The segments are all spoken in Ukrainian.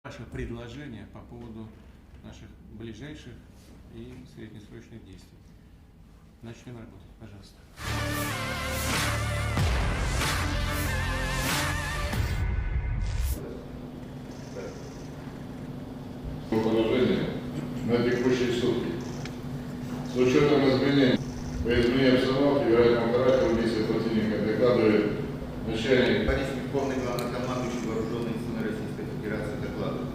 Ваше предложение по поводу наших ближайших и среднесрочных действий. Начнем работать, пожалуйста. Положение на текущие сутки. С учетом изменений по изменению обстановки, вероятного характера действия противника докладывает начальник. Товарищ Верховный Главнокомандующий Вооруженных сил Российской Федерации докладывает.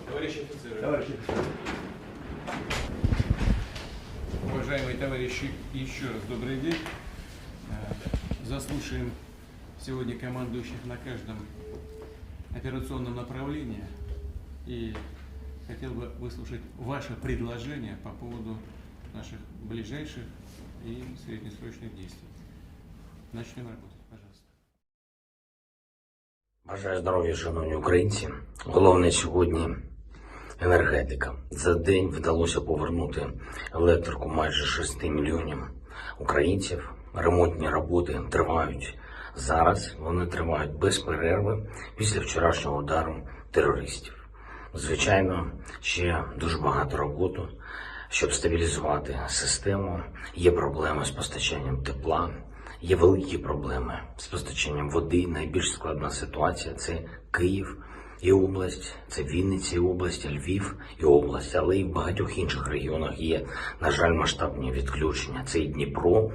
Товарищи офицеры. Товарищи офицеры. Уважаемые товарищи, еще раз добрый день. Заслушаем сегодня командующих на каждом операционном направлении. И хотел бы выслушать ваше предложение по поводу наших ближайших и среднесрочных действий. Начнем работать, пожалуйста. Бажаю здоров'я, шановні українці. Головне сьогодні енергетика. За день вдалося повернути електрику майже 6 мільйонів українців. Ремонтні роботи тривають зараз. Вони тривають без перерви після вчорашнього удару терористів. Звичайно, ще дуже багато роботи, щоб стабілізувати систему. Є проблеми з постачанням тепла. Є великі проблеми з постачанням води. Найбільш складна ситуація – це Київ і область, це Вінниця і область, Львів і область. Але і в багатьох інших регіонах є, на жаль, масштабні відключення. Це і Дніпро,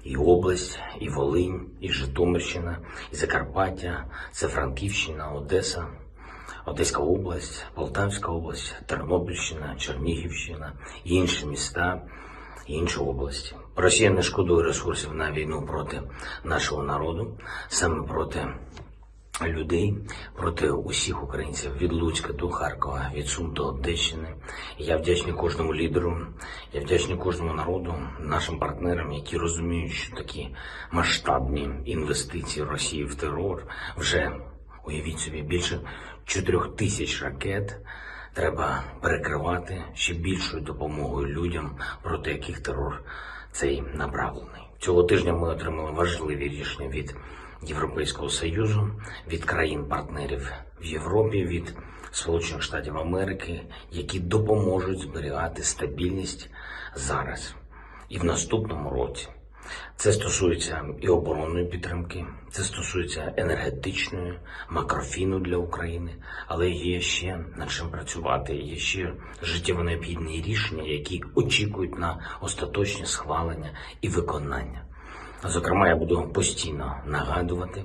і область, і Волинь, і Житомирщина, і Закарпаття, це Франківщина, Одеса, Одеська область, Полтавська область, Тернопільщина, Чернігівщина, і інші міста, і інші області. Росія не шкодує ресурсів на війну проти нашого народу, саме проти людей, проти усіх українців, від Луцька до Харкова, від Сум до Одещини. Я вдячний кожному лідеру, я вдячний кожному народу, нашим партнерам, які розуміють, що такі масштабні інвестиції Росії в терор, вже, уявіть собі, більше 4000 ракет, треба перекривати ще більшою допомогою людям, проти яких терор цей направлений. Цього тижня ми отримали важливі рішення від Європейського Союзу, від країн-партнерів в Європі, від Сполучених Штатів Америки, які допоможуть зберігати стабільність зараз і в наступному році. Це стосується і оборонної підтримки, це стосується енергетичної, макрофіну для України, але є ще над чим працювати, є ще життєво необхідні рішення, які очікують на остаточне схвалення і виконання. Зокрема, я буду постійно нагадувати,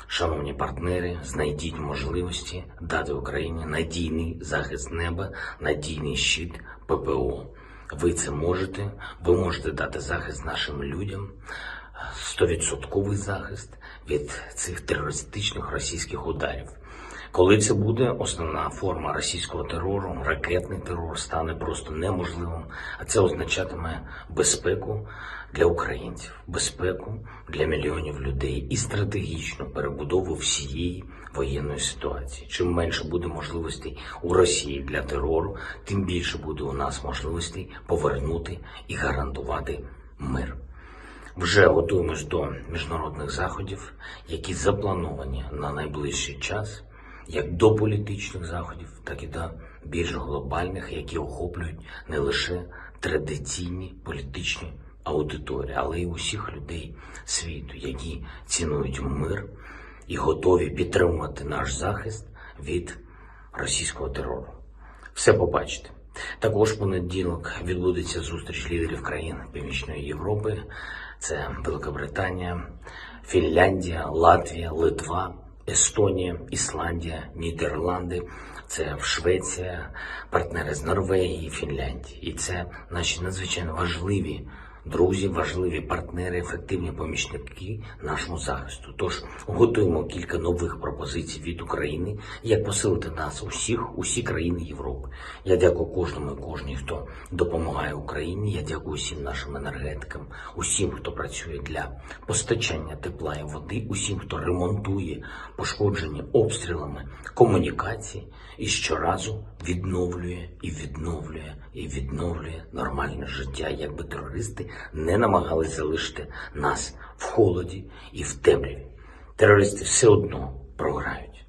шановні партнери, знайдіть можливості дати Україні надійний захист неба, надійний щит ППО. Ви це можете, ви можете дати захист нашим людям, 100% захист від цих терористичних російських ударів. Коли це буде, основна форма російського терору, ракетний терор, стане просто неможливим, а це означатиме безпеку для українців, безпеку для мільйонів людей і стратегічну перебудову всієї воєнної ситуації. Чим менше буде можливостей у Росії для терору, тим більше буде у нас можливостей повернути і гарантувати мир. Вже готуємось до міжнародних заходів, які заплановані на найближчий час, як до політичних заходів, так і до більш глобальних, які охоплюють не лише традиційні політичні аудиторії, але й усіх людей світу, які цінують мир і готові підтримувати наш захист від російського терору. Все побачите. Також в понеділок відбудеться зустріч лідерів країн Північної Європи. Це Великобританія, Фінляндія, Латвія, Литва, Естонія, Ісландія, Нідерланди, це Швеція, партнери з Норвегії, Фінляндії. І це наші надзвичайно важливі друзі, важливі партнери, ефективні помічники нашому захисту. Тож готуємо кілька нових пропозицій від України, як посилити нас усі країни Європи. Я дякую кожному і кожній, хто допомагає Україні. Я дякую усім нашим енергетикам, усім, хто працює для постачання тепла і води, усім, хто ремонтує пошкоджені обстрілами комунікації і щоразу відновлює і відновлює і відновлює нормальне життя, якби терористи не намагались залишити нас в холоді і в темряві. Терористи все одно програють.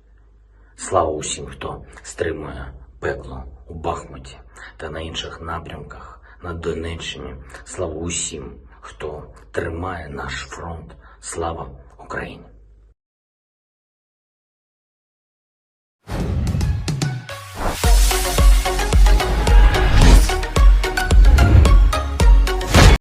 Слава усім, хто стримує пекло у Бахмуті та на інших напрямках на Донеччині. Слава усім, хто тримає наш фронт. Слава Україні!